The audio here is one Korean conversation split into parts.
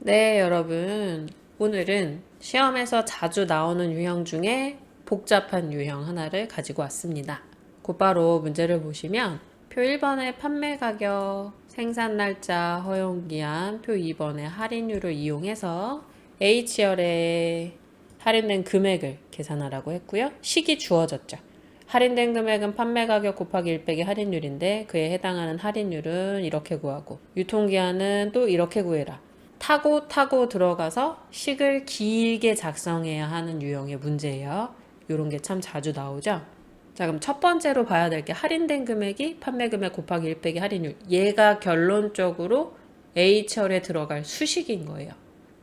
네, 여러분. 오늘은 시험에서 자주 나오는 유형 중에 복잡한 유형 하나를 가지고 왔습니다. 곧바로 문제를 보시면 표 1번의 판매 가격, 생산 날짜, 허용기한, 표 2번의 할인율을 이용해서 H열의 할인된 금액을 계산하라고 했고요. 식이 주어졌죠. 할인된 금액은 판매 가격 곱하기 1 빼기 할인율인데 그에 해당하는 할인율은 이렇게 구하고 유통기한은 또 이렇게 구해라. 타고 들어가서 식을 길게 작성해야 하는 유형의 문제예요. 이런 게 참 자주 나오죠. 자, 그럼 첫 번째로 봐야 될 게 할인된 금액이 판매 금액 곱하기 1 빼기 할인율. 얘가 결론적으로 H열에 들어갈 수식인 거예요.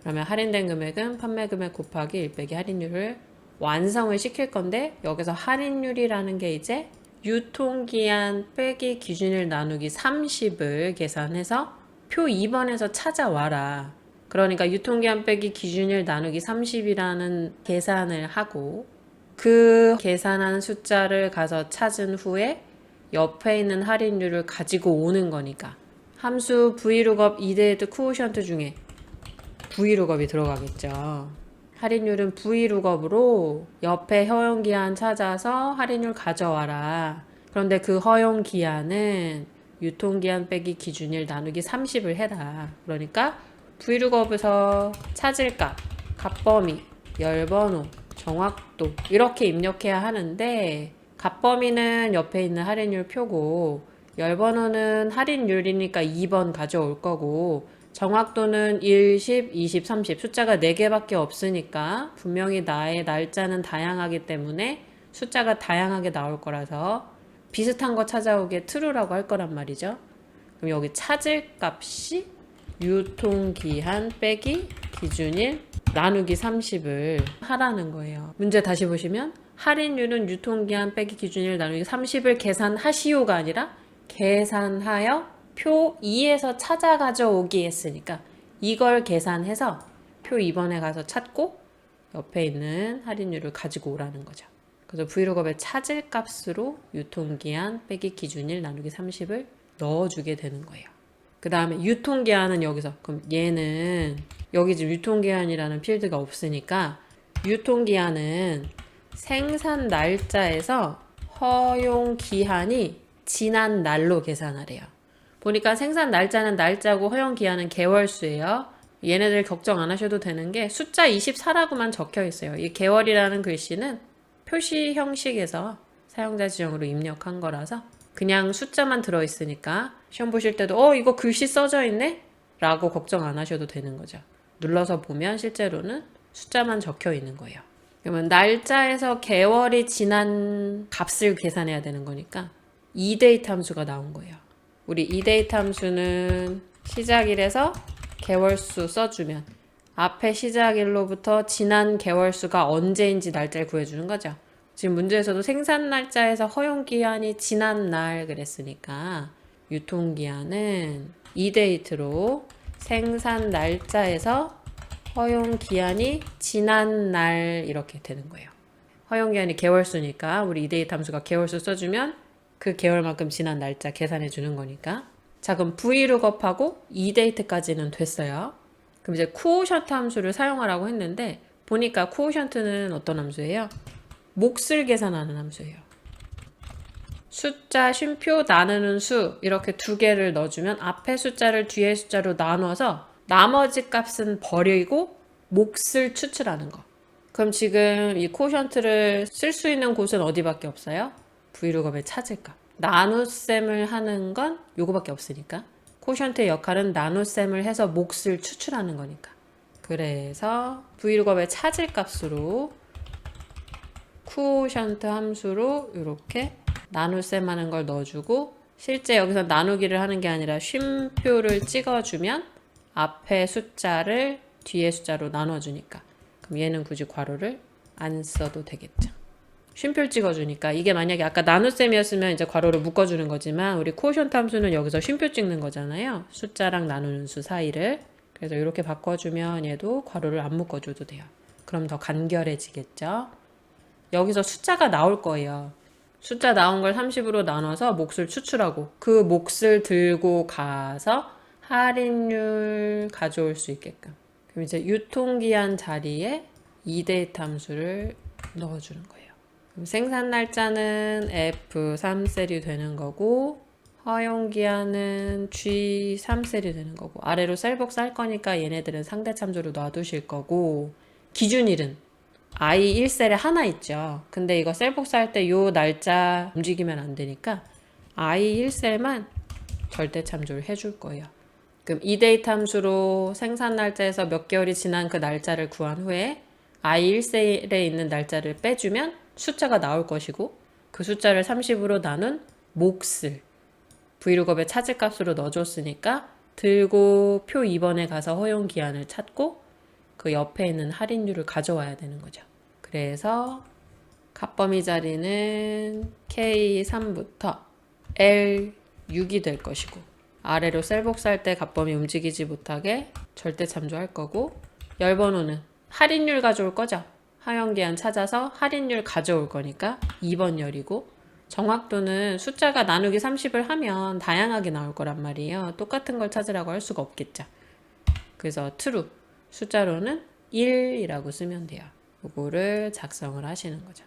그러면 할인된 금액은 판매 금액 곱하기 1 빼기 할인율을 완성을 시킬 건데, 여기서 할인율이라는 게 이제 유통기한 빼기 기준일 나누기 30을 계산해서 표 2번에서 찾아와라. 그러니까 유통기한 빼기 기준일 나누기 30이라는 계산을 하고 그 계산한 숫자를 가서 찾은 후에 옆에 있는 할인율을 가지고 오는 거니까 함수 vlookup 이데이트 코오션트 중에 vlookup이 들어가겠죠. 할인율은 vlookup으로 옆에 허용기한 찾아서 할인율 가져와라. 그런데 그 허용기한은 유통기한 빼기 기준일 나누기 30을 해라. 그러니까 vlookup에서 찾을 값, 값범위, 열번호, 정확도 이렇게 입력해야 하는데, 값범위는 옆에 있는 할인율 표고 열번호는 할인율이니까 2번 가져올 거고 정확도는 1, 10, 20, 30 숫자가 4개밖에 없으니까 분명히 나의 날짜는 다양하기 때문에 숫자가 다양하게 나올 거라서 비슷한 거 찾아오게 true라고 할 거란 말이죠. 그럼 여기 찾을 값이 유통기한 빼기 기준일 나누기 30을 하라는 거예요. 문제 다시 보시면 할인율은 유통기한 빼기 기준일 나누기 30을 계산하시오가 아니라 계산하여 표 2에서 찾아 가져오기 했으니까 이걸 계산해서 표 2번에 가서 찾고 옆에 있는 할인율을 가지고 오라는 거죠. 그래서 vlookup의 찾을 값으로 유통기한 빼기 기준일 나누기 30을 넣어주게 되는 거예요. 그 다음에 유통기한은 여기서, 그럼 얘는 여기 지금 유통기한이라는 필드가 없으니까 유통기한은 생산 날짜에서 허용기한이 지난 날로 계산하래요. 보니까 생산 날짜는 날짜고 허용기한은 개월수예요. 얘네들 걱정 안 하셔도 되는 게 숫자 24라고만 적혀 있어요. 이 개월이라는 글씨는 표시 형식에서 사용자 지정으로 입력한 거라서 그냥 숫자만 들어있으니까 시험 보실 때도 이거 글씨 써져 있네? 라고 걱정 안 하셔도 되는 거죠. 눌러서 보면 실제로는 숫자만 적혀 있는 거예요. 그러면 날짜에서 개월이 지난 값을 계산해야 되는 거니까 이데이트 함수가 나온 거예요. 우리 이데이트 함수는 시작일에서 개월수 써주면 앞에 시작일로부터 지난 개월수가 언제인지 날짜를 구해주는 거죠. 지금 문제에서도 생산 날짜에서 허용기한이 지난 날 그랬으니까 유통기한은 이데이트로 생산 날짜에서 허용기한이 지난 날 이렇게 되는 거예요. 허용기한이 개월수니까 우리 이데이트 함수가 개월수 써주면 그 개월만큼 지난 날짜 계산해 주는 거니까. 자, 그럼 vlookup하고 이데이트까지는 됐어요. 그럼 이제 코오션트 함수를 사용하라고 했는데 보니까 코오션트는 어떤 함수예요? 몫을 계산하는 함수예요. 숫자, 쉼표, 나누는 수 이렇게 두 개를 넣어주면 앞에 숫자를 뒤에 숫자로 나눠서 나머지 값은 버리고 몫을 추출하는 거. 그럼 지금 이 코오션트를 쓸 수 있는 곳은 어디밖에 없어요? vlookup의 찾을 값. 나눗셈을 하는 건 요거밖에 없으니까. 코오션트의 역할은 나눗셈을 해서 몫을 추출하는 거니까. 그래서 vlookup의 찾을 값으로 코오션트 함수로 이렇게 나눗셈 하는 걸 넣어주고, 실제 여기서 나누기를 하는 게 아니라 쉼표를 찍어주면 앞에 숫자를 뒤에 숫자로 나눠주니까 그럼 얘는 굳이 괄호를 안 써도 되겠죠. 쉼표를 찍어주니까. 이게 만약에 아까 나눗셈이었으면 이제 괄호를 묶어주는 거지만 우리 코오션트 함수는 여기서 쉼표 찍는 거잖아요. 숫자랑 나누는 수 사이를. 그래서 이렇게 바꿔주면 얘도 괄호를 안 묶어줘도 돼요. 그럼 더 간결해지겠죠. 여기서 숫자가 나올 거예요. 숫자 나온 걸 30으로 나눠서 몫을 추출하고 그 몫을 들고 가서 할인율 가져올 수 있게끔. 그럼 이제 유통기한 자리에 이데이트 함수를 넣어주는 거예요. 그럼 생산 날짜는 F3셀이 되는 거고 허용기한은 G3셀이 되는 거고 아래로 셀복사 할 거니까 얘네들은 상대 참조로 놔두실 거고 기준일은 I1셀에 하나 있죠. 근데 이거 셀복사 할 때 요 날짜 움직이면 안 되니까 I1셀만 절대 참조를 해줄 거예요. 그럼 이데이트 함수로 생산 날짜에서 몇 개월이 지난 그 날짜를 구한 후에 I1셀에 있는 날짜를 빼주면 숫자가 나올 것이고 그 숫자를 30으로 나눈 몫을 브이로그업의 찾을 값으로 넣어줬으니까 들고 표 2번에 가서 허용기한을 찾고 그 옆에 있는 할인율을 가져와야 되는 거죠. 그래서 값범위 자리는 K3부터 L6이 될 것이고 아래로 셀 복사할 때 값범위 움직이지 못하게 절대 참조할 거고 열번호는 할인율 가져올 거죠. 허용기한 찾아서 할인율 가져올 거니까 2번 열이고 정확도는 숫자가 나누기 30을 하면 다양하게 나올 거란 말이에요. 똑같은 걸 찾으라고 할 수가 없겠죠. 그래서 true 숫자로는 1이라고 쓰면 돼요. 이거를 작성을 하시는 거죠.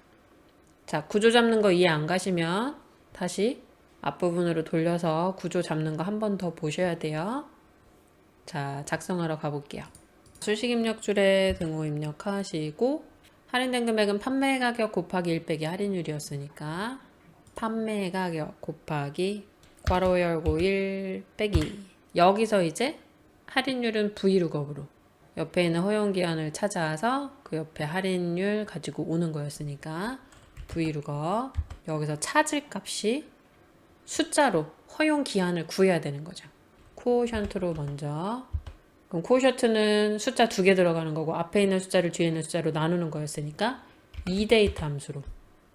자, 구조 잡는 거 이해 안 가시면 다시 앞부분으로 돌려서 구조 잡는 거 한 번 더 보셔야 돼요. 자, 작성하러 가볼게요. 수식 입력줄에 등호 입력하시고 할인된 금액은 판매 가격 곱하기 1 빼기 할인율이었으니까 판매 가격 곱하기 괄호 열고 1 빼기 여기서 이제 할인율은 브이룩업으로 옆에 있는 허용기한을 찾아서 그 옆에 할인율 가지고 오는 거였으니까 브이룩업 여기서 찾을 값이 숫자로 허용기한을 구해야 되는 거죠. 코오션트로 먼저 그럼 코오션트는 숫자 2개 들어가는 거고 앞에 있는 숫자를 뒤에 있는 숫자로 나누는 거였으니까 이데이트 함수로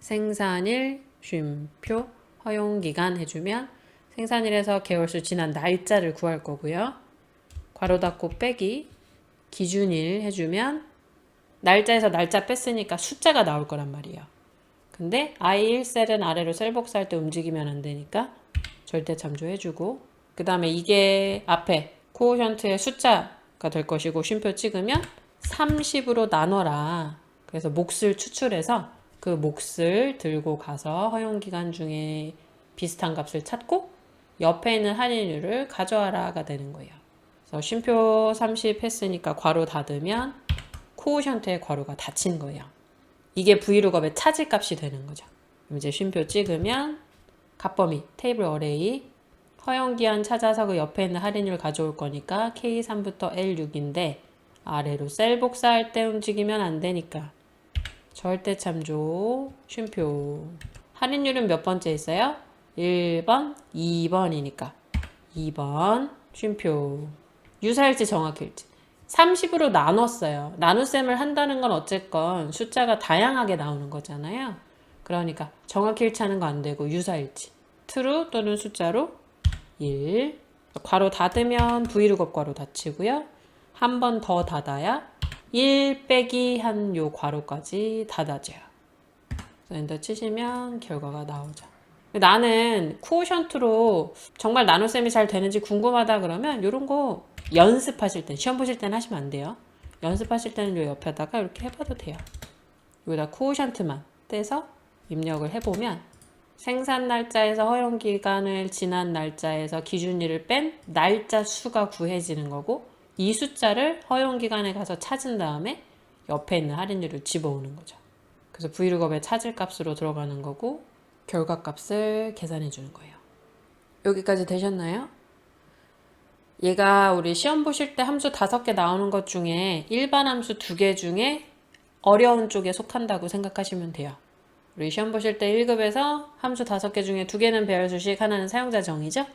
생산일, 쉼표, 허용기간 해주면 생산일에서 개월수 지난 날짜를 구할 거고요. 괄호 닫고 빼기 기준일 해주면 날짜에서 날짜 뺐으니까 숫자가 나올 거란 말이에요. 근데 I1셀은 아래로 셀 복사할 때 움직이면 안 되니까 절대 참조해주고 그 다음에 이게 앞에 코오션트의 숫자가 될 것이고 쉼표 찍으면 30으로 나눠라. 그래서 몫을 추출해서 그 몫을 들고 가서 허용기간 중에 비슷한 값을 찾고 옆에 있는 할인율을 가져와라가 되는 거예요. 그래서 쉼표 30 했으니까 괄호 닫으면 코오션트의 괄호가 닫힌 거예요. 이게 브이룩업의 찾을 값이 되는 거죠. 그럼 이제 쉼표 찍으면 값범위 테이블 어레이 허용기한 찾아서 그 옆에 있는 할인율 가져올 거니까 K3부터 L6인데 아래로 셀 복사할 때 움직이면 안 되니까 절대 참조 쉼표 할인율은 몇 번째 있어요? 1번, 2번이니까 2번 쉼표 유사일지 정확일지 30으로 나눴어요. 나눗셈을 한다는 건 어쨌건 숫자가 다양하게 나오는 거잖아요. 그러니까 정확히 일치하는 거 안 되고 유사일치 true 또는 숫자로 1 괄호 닫으면 브이룩업 괄호 닫히고요. 한 번 더 닫아야 1 빼기 한 요 괄호까지 닫아져요. 그래서 엔터 치시면 결과가 나오죠. 나는 코오션트로 정말 나눗셈이 잘 되는지 궁금하다 그러면 이런 거 연습하실 때 시험 보실 때는 하시면 안 돼요. 연습하실 때는 요 옆에다가 이렇게 해봐도 돼요. 여기다 코오션트만 떼서 입력을 해보면 생산 날짜에서 허용기간을 지난 날짜에서 기준일을 뺀 날짜 수가 구해지는 거고 이 숫자를 허용기간에 가서 찾은 다음에 옆에 있는 할인율을 집어오는 거죠. 그래서 브이룩업의 찾을 값으로 들어가는 거고 결과값을 계산해 주는 거예요. 여기까지 되셨나요? 얘가 우리 시험 보실 때 함수 5개 나오는 것 중에 일반 함수 2개 중에 어려운 쪽에 속한다고 생각하시면 돼요. 우리 시험 보실 때 1급에서 함수 5개 중에 2개는 배열 수식, 하나는 사용자 정의죠?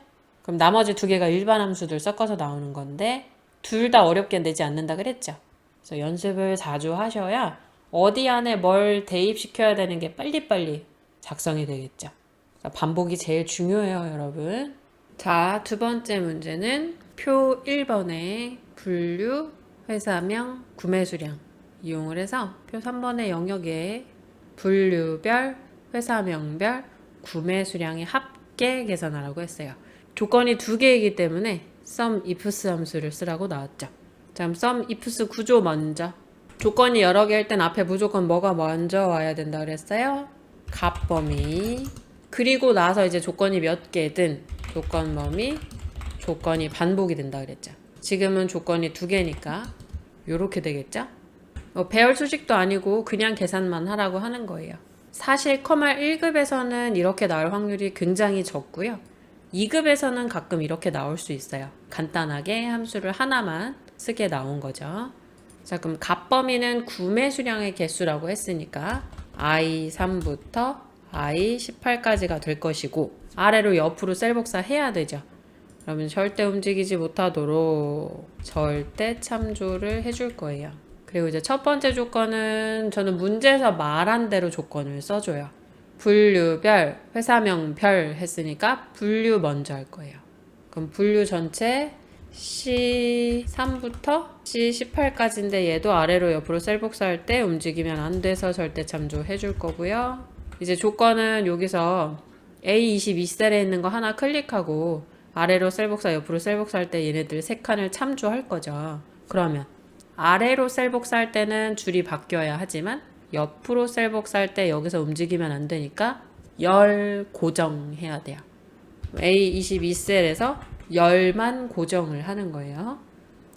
그럼 나머지 2개가 일반 함수들 섞어서 나오는 건데 둘 다 어렵게 내지 않는다 그랬죠? 그래서 연습을 자주 하셔야 어디 안에 뭘 대입시켜야 되는 게 빨리빨리 작성이 되겠죠. 반복이 제일 중요해요, 여러분. 자, 두 번째 문제는 표 1번에 분류, 회사명, 구매수량 이용을 해서 표 3번의 영역에 분류별, 회사명별, 구매수량의 합계 계산하라고 했어요. 조건이 2개이기 때문에 sum ifs 함수를 쓰라고 나왔죠. 자, 그럼 sum ifs 구조 먼저. 조건이 여러 개일 땐 앞에 무조건 뭐가 먼저 와야 된다 그랬어요? 값 범위. 그리고 나서 이제 조건이 몇 개든 조건 범위, 조건이 반복이 된다 그랬죠. 지금은 조건이 2개니까 요렇게 되겠죠? 배열 수식도 아니고 그냥 계산만 하라고 하는 거예요. 사실 커말 1급에서는 이렇게 나올 확률이 굉장히 적고요. 2급에서는 가끔 이렇게 나올 수 있어요. 간단하게 함수를 하나만 쓰게 나온 거죠. 자, 그럼 값 범위는 구매 수량의 개수라고 했으니까 i3부터 i18까지가 될 것이고 아래로 옆으로 셀 복사해야 되죠. 그러면 절대 움직이지 못하도록 절대 참조를 해줄 거예요. 그리고 이제 첫 번째 조건은 저는 문제에서 말한 대로 조건을 써줘요. 분류별, 회사명별 했으니까 분류 먼저 할 거예요. 그럼 분류 전체 C3부터 C18까지인데 얘도 아래로 옆으로 셀 복사할 때 움직이면 안 돼서 절대 참조해 줄 거고요. 이제 조건은 여기서 A22셀에 있는 거 하나 클릭하고 아래로 셀 복사, 옆으로 셀 복사할 때 얘네들 3칸을 참조할 거죠. 그러면 아래로 셀 복사할 때는 줄이 바뀌어야 하지만 옆으로 셀 복사할 때 여기서 움직이면 안 되니까 열 고정해야 돼요. A22셀에서 열만 고정을 하는 거예요.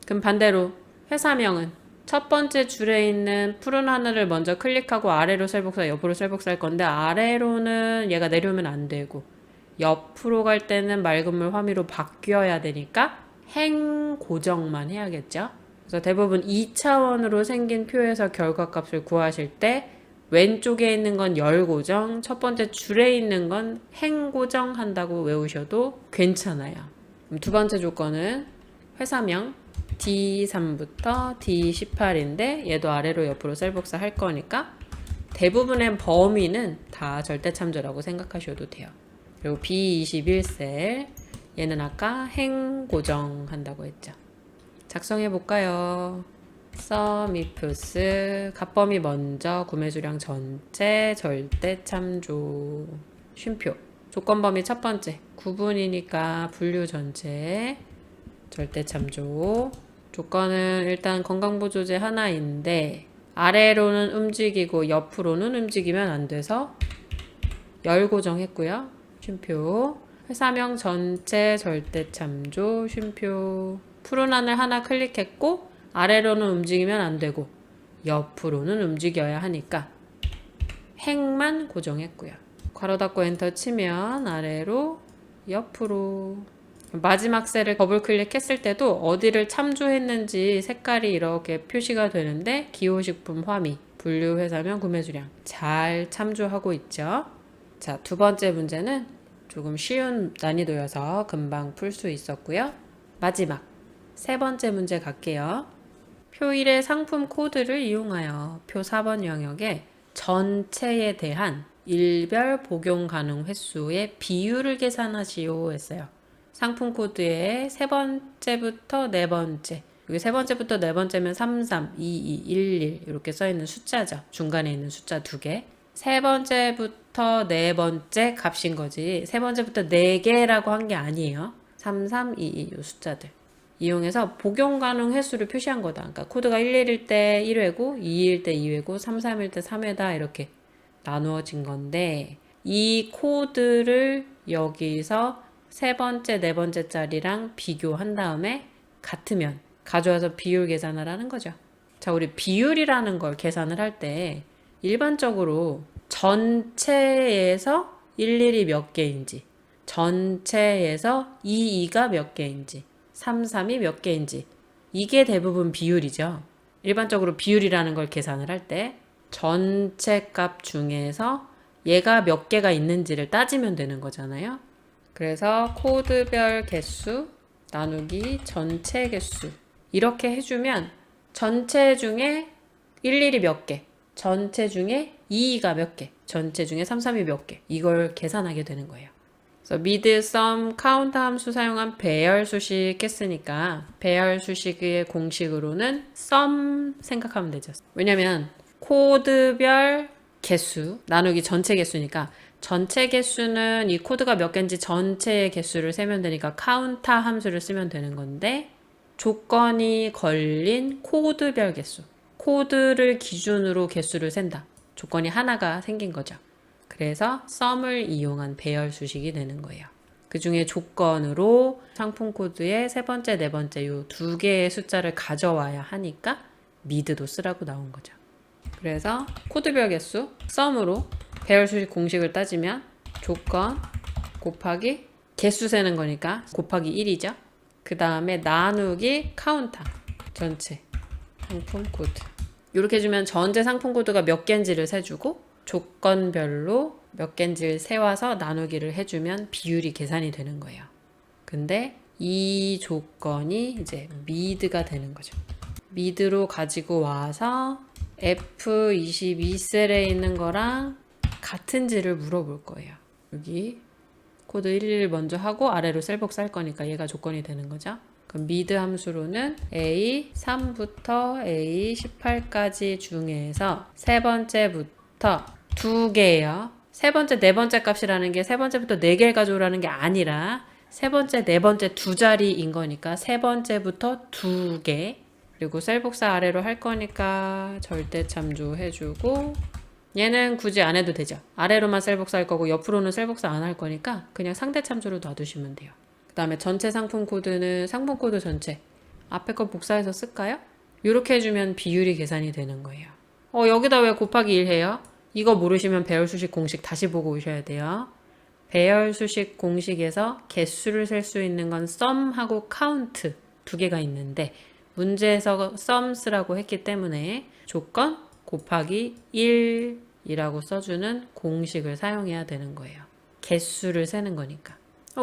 그럼 반대로 회사명은 첫 번째 줄에 있는 푸른 하늘을 먼저 클릭하고 아래로 셀 복사, 옆으로 셀 복사할 건데 아래로는 얘가 내려오면 안 되고 옆으로 갈 때는 맑은 물 화미로 바뀌어야 되니까 행 고정만 해야겠죠. 그래서 대부분 2차원으로 생긴 표에서 결과값을 구하실 때 왼쪽에 있는 건 열 고정, 첫 번째 줄에 있는 건 행 고정 한다고 외우셔도 괜찮아요. 그럼 두 번째 조건은 회사명 D3부터 D18인데 얘도 아래로 옆으로 셀 복사 할 거니까 대부분의 범위는 다 절대참조라고 생각하셔도 돼요. 그리고 B21셀 얘는 아까 행 고정 한다고 했죠. 작성해 볼까요? sum ifs 값범위 먼저 구매수량 전체 절대참조 쉼표 조건범위 첫 번째 구분이니까 분류 전체 절대참조 조건은 일단 건강보조제 하나인데 아래로는 움직이고 옆으로는 움직이면 안 돼서 열 고정했고요. 쉼표 회사명 전체 절대참조 쉼표 푸른 하늘 하나 클릭했고 아래로는 움직이면 안 되고 옆으로는 움직여야 하니까 행만 고정했고요. 괄호 닫고 엔터 치면 아래로 옆으로 마지막 셀을 더블 클릭했을 때도 어디를 참조했는지 색깔이 이렇게 표시가 되는데 기호식품 화미 분류 회사명 구매수량 잘 참조하고 있죠. 자, 두 번째 문제는 조금 쉬운 난이도여서 금방 풀 수 있었고요. 마지막 세 번째 문제 갈게요. 표 1의 상품 코드를 이용하여 표 4번 영역에 전체에 대한 일별 복용 가능 횟수의 비율을 계산하시오 했어요. 상품 코드의 세 번째부터 네 번째 여기 세 번째부터 네 번째면 33, 22, 11 이렇게 써있는 숫자죠. 중간에 있는 숫자 2개 세 번째부터 네 번째 값인 거지 세 번째부터 네 개라고 한 게 아니에요. 33, 22 이 숫자들 이용해서 복용 가능 횟수를 표시한 거다. 그러니까 코드가 11일 때 1회고 2일 때 2회고 33일 때 3회다 이렇게 나누어진 건데 이 코드를 여기서 세 번째, 네 번째 짜리랑 비교한 다음에 같으면 가져와서 비율 계산을 하는 거죠. 자, 우리 비율이라는 걸 계산을 할 때 일반적으로 전체에서 일일이 몇 개인지 전체에서 22가 몇 개인지 33이 몇 개인지 이게 대부분 비율이죠. 일반적으로 비율이라는 걸 계산을 할 때 전체 값 중에서 얘가 몇 개가 있는지를 따지면 되는 거잖아요. 그래서 코드별 개수 나누기 전체 개수 이렇게 해주면 전체 중에 일일이 몇 개, 전체 중에 22가 몇 개, 전체 중에 33이 몇 개 이걸 계산하게 되는 거예요. 그래서 mid, sum, count 함수 사용한 배열 수식 했으니까 배열 수식의 공식으로는 sum 생각하면 되죠. 왜냐면 코드별 개수 나누기 전체 개수니까 전체 개수는 이 코드가 몇 개인지 전체의 개수를 세면 되니까 count 함수를 쓰면 되는 건데 조건이 걸린 코드별 개수. 코드를 기준으로 개수를 센다. 조건이 하나가 생긴 거죠. 그래서 썸을 이용한 배열 수식이 되는 거예요. 그 중에 조건으로 상품 코드의 세 번째, 네 번째 요 두 개의 숫자를 가져와야 하니까 미드도 쓰라고 나온 거죠. 그래서 코드별 개수, 썸으로 배열 수식 공식을 따지면 조건 곱하기 개수 세는 거니까 곱하기 1이죠. 그 다음에 나누기 카운터 전체 상품 코드. 이렇게 해주면 전체 상품 코드가 몇 개인지를 세주고 조건별로 몇 개인지를 세와서 나누기를 해주면 비율이 계산이 되는 거예요. 근데 이 조건이 이제 미드가 되는 거죠. 미드로 가지고 와서 F22셀에 있는 거랑 같은지를 물어볼 거예요. 여기 코드 1을 먼저 하고 아래로 셀복 쌀 거니까 얘가 조건이 되는 거죠. 그럼 미드 함수로는 A3부터 A18까지 중에서 세 번째부터 두 개예요. 세 번째, 네 번째 값이라는 게 세 번째부터 네 개를 가져오라는 게 아니라 세 번째, 네 번째 두 자리인 거니까 세 번째부터 두 개. 그리고 셀복사 아래로 할 거니까 절대 참조해주고 얘는 굳이 안 해도 되죠. 아래로만 셀복사 할 거고 옆으로는 셀복사 안 할 거니까 그냥 상대 참조로 놔두시면 돼요. 그 다음에 전체 상품 코드는 상품 코드 전체 앞에 거 복사해서 쓸까요? 이렇게 해주면 비율이 계산이 되는 거예요. 여기다 왜 곱하기 1 해요? 이거 모르시면 배열수식 공식 다시 보고 오셔야 돼요. 배열수식 공식에서 개수를 셀 수 있는 건 썸하고 카운트 두 개가 있는데 문제에서 썸 쓰라고 했기 때문에 조건 곱하기 1이라고 써주는 공식을 사용해야 되는 거예요. 개수를 세는 거니까.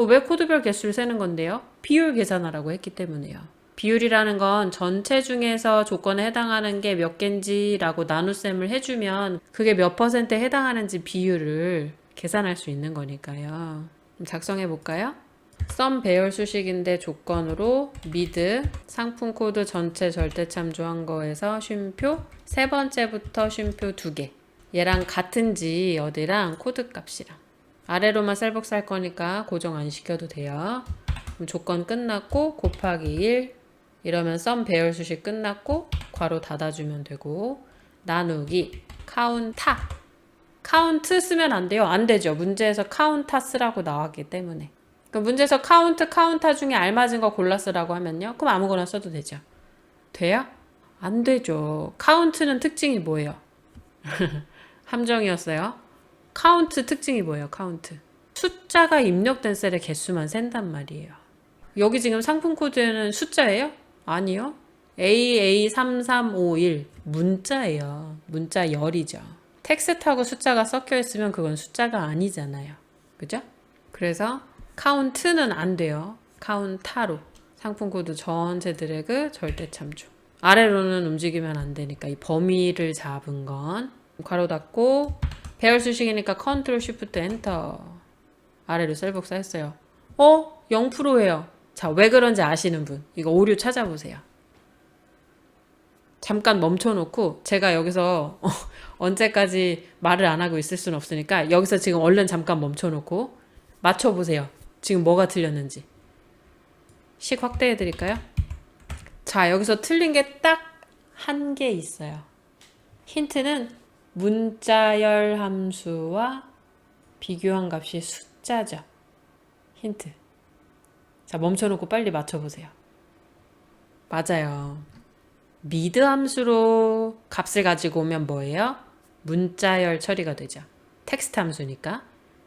왜 코드별 개수를 세는 건데요? 비율 계산하라고 했기 때문에요. 비율이라는 건 전체 중에서 조건에 해당하는 게 몇 개인지라고 나눗셈을 해주면 그게 몇 %에 해당하는지 비율을 계산할 수 있는 거니까요. 작성해 볼까요? 썸 배열 수식인데 조건으로 미드 상품 코드 전체 절대 참조한 거에서 쉼표 세 번째부터 쉼표 두 개. 얘랑 같은지 어디랑 코드 값이랑 아래로만 셀복 살 거니까 고정 안 시켜도 돼요. 그럼 조건 끝났고 곱하기 1 이러면 썸 배열 수식 끝났고 괄호 닫아주면 되고 나누기 카운타 카운트 쓰면 안 돼요. 안 되죠. 문제에서 카운타 쓰라고 나왔기 때문에. 그럼 문제에서 카운타 중에 알맞은 거 골라 쓰라고 하면요. 그럼 아무거나 써도 되죠. 돼요? 안 되죠. 카운트는 특징이 뭐예요? 함정이었어요. 카운트 특징이 뭐예요? 카운트. 숫자가 입력된 셀의 개수만 센단 말이에요. 여기 지금 상품 코드에는 숫자예요? 아니요. AA3351 문자예요. 문자 열이죠. 텍스트하고 숫자가 섞여 있으면 그건 숫자가 아니잖아요. 그죠? 그래서 카운트는 안 돼요. 카운타로 상품 코드 전체 드래그 절대 참조. 아래로는 움직이면 안 되니까 이 범위를 잡은 건 괄호 닫고 배열 수식이니까 컨트롤 쉬프트 엔터 아래로 셀 복사했어요. 0%예요. 자, 왜 그런지 아시는 분 이거 오류 찾아보세요. 잠깐 멈춰놓고 제가 여기서 언제까지 말을 안 하고 있을 수는 없으니까 여기서 지금 얼른 잠깐 멈춰놓고 맞춰보세요. 지금 뭐가 틀렸는지. 식 확대해 드릴까요? 자, 여기서 틀린 게 딱 한 개 있어요. 힌트는 문자열 함수와 비교한 값이 숫자죠. 힌트. 자, 멈춰놓고 빨리 맞춰보세요. 맞아요. 미드 함수로 값을 가지고 오면 뭐예요? 문자열 처리가 되죠. 텍스트 함수니까.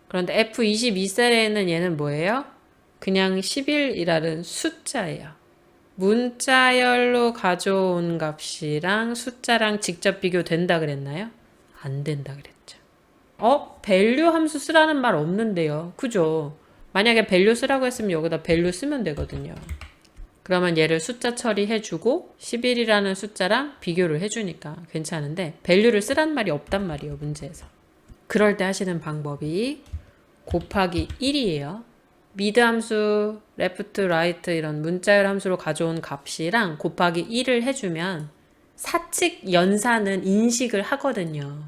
그런데 F22셀에 있는 얘는 뭐예요? 그냥 11이라는 숫자예요. 문자열로 가져온 값이랑 숫자랑 직접 비교된다 그랬나요? 안 된다 그랬죠. 밸류 함수 쓰라는 말 없는데요. 그죠? 만약에 밸류 쓰라고 했으면 여기다 밸류 쓰면 되거든요. 그러면 얘를 숫자 처리해주고 11이라는 숫자랑 비교를 해주니까 괜찮은데 밸류를 쓰란 말이 없단 말이에요. 문제에서. 그럴 때 하시는 방법이 곱하기 1이에요. 미드 함수, 레프트, 라이트 이런 문자열 함수로 가져온 값이랑 곱하기 1을 해주면 사칙 연산은 인식을 하거든요.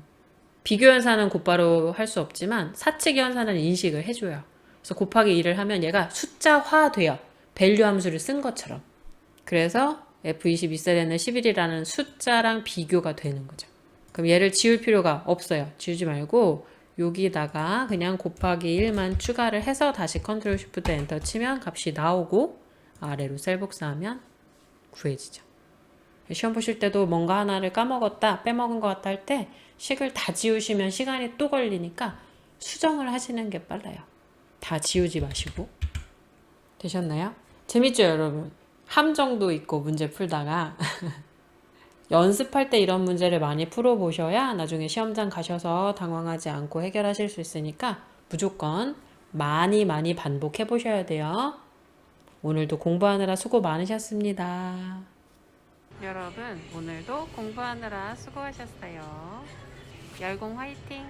비교 연산은 곧바로 할 수 없지만 사칙 연산은 인식을 해줘요. 그래서 곱하기 1을 하면 얘가 숫자화 돼요. 밸류 함수를 쓴 것처럼. 그래서 F22셀에는 11이라는 숫자랑 비교가 되는 거죠. 그럼 얘를 지울 필요가 없어요. 지우지 말고 여기다가 그냥 곱하기 1만 추가를 해서 다시 컨트롤 쉬프트 엔터 치면 값이 나오고 아래로 셀 복사하면 구해지죠. 시험 보실 때도 뭔가 하나를 까먹었다, 빼먹은 것 같다 할 때 식을 다 지우시면 시간이 또 걸리니까 수정을 하시는 게 빨라요. 다 지우지 마시고. 되셨나요? 재밌죠, 여러분? 함정도 있고 문제 풀다가 연습할 때 이런 문제를 많이 풀어보셔야 나중에 시험장 가셔서 당황하지 않고 해결하실 수 있으니까 무조건 많이 반복해 보셔야 돼요. 오늘도 공부하느라 수고 많으셨습니다. 여러분, 오늘도 공부하느라 수고하셨어요. 열공 화이팅!